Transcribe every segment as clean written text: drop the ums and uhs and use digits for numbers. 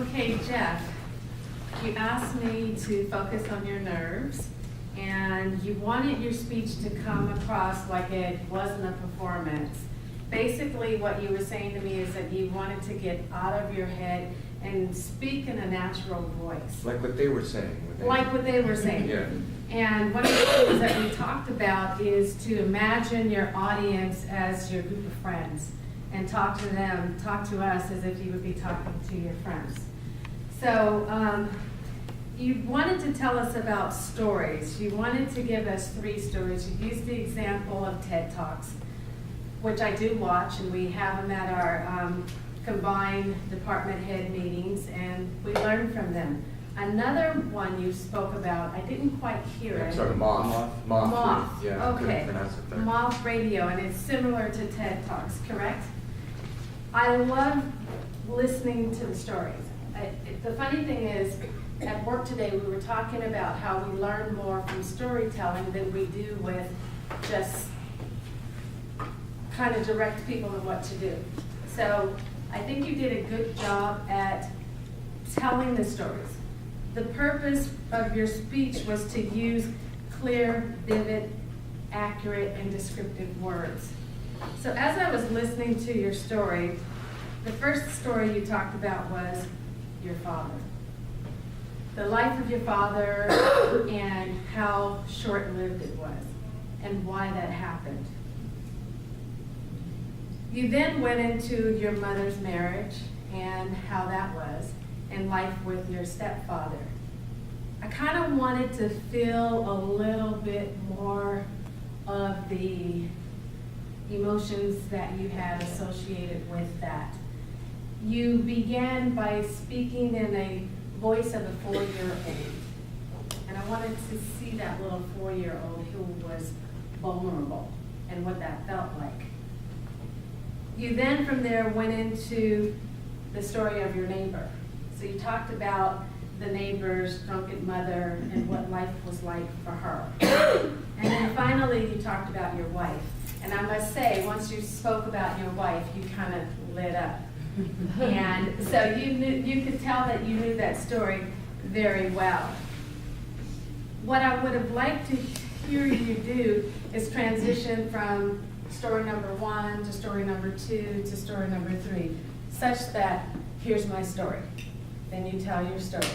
Okay, Jeff, you asked me to focus on your nerves, and you wanted your speech to come across like it wasn't a performance. Basically, what you were saying to me is that you wanted to get out of your head and speak in a natural voice. Like what they were saying. Like what they were saying. Yeah. And one of the things that we talked about is to imagine your audience as your group of friends and talk to them, talk to us as if you would be talking to your friends. So you wanted to tell us about stories. You wanted to give us 3 stories. You used the example of TED Talks, which I do watch, and we have them at our combined department head meetings, and we learn from them. Another one you spoke about, I didn't quite hear it. Sorry, Moth. Moth, Yeah, I couldn't okay. pronounce it there. Moth Radio, and it's similar to TED Talks, correct? I love listening to the stories. The funny thing is, at work today, we were talking about how we learn more from storytelling than we do with just kind of direct people on what to do. So I think you did a good job at telling the stories. The purpose of your speech was to use clear, vivid, accurate, and descriptive words. So as I was listening to your story, the first story you talked about was your father. The life of your father and how short-lived it was and why that happened. You then went into your mother's marriage and how that was, and life with your stepfather. I kind of wanted to feel a little bit more of the emotions that you had associated with that. You began by speaking in a voice of a 4-year-old. And I wanted to see that little 4-year-old who was vulnerable and what that felt like. You then from there went into the story of your neighbor. So you talked about the neighbor's drunken mother and what life was like for her. And then finally you talked about your wife. And I must say, once you spoke about your wife, you kind of lit up. And so you could tell that you knew that story very well. What I would have liked to hear you do is transition from story number 1 to story number 2 to story number 3, such that here's my story. Then you tell your story.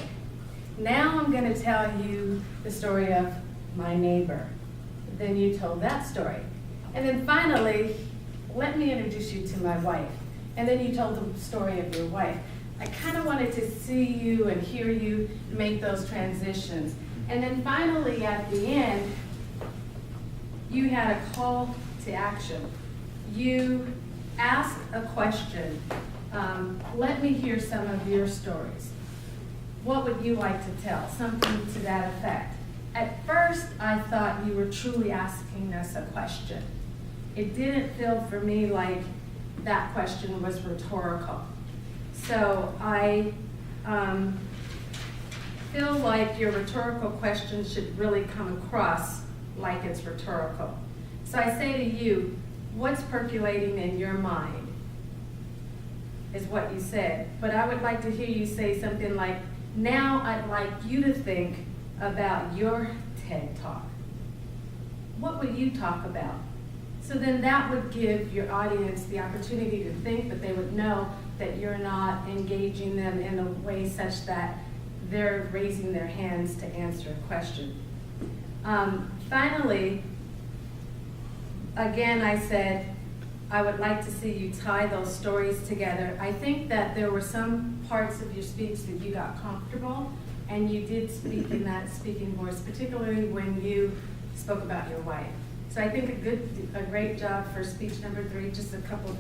Now I'm going to tell you the story of my neighbor. Then you told that story. And then finally, let me introduce you to my wife. And then you told the story of your wife. I kind of wanted to see you and hear you make those transitions. And then finally, at the end, you had a call to action. You asked a question. Let me hear some of your stories. What would you like to tell? Something to that effect. At first, I thought you were truly asking us a question. It didn't feel for me like that question was rhetorical. So I feel like your rhetorical question should really come across like it's rhetorical. So I say to you, what's percolating in your mind is what you said. But I would like to hear you say something like, now I'd like you to think about your TED Talk. What would you talk about? So then that would give your audience the opportunity to think, but they would know that you're not engaging them in a way such that they're raising their hands to answer a question. Finally, again, I said, I would like to see you tie those stories together. I think that there were some parts of your speech that you got comfortable, and you did speak in that speaking voice, particularly when you spoke about your wife. So I think a great job for speech number 3, just a couple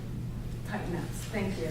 tighten ups. Thank you.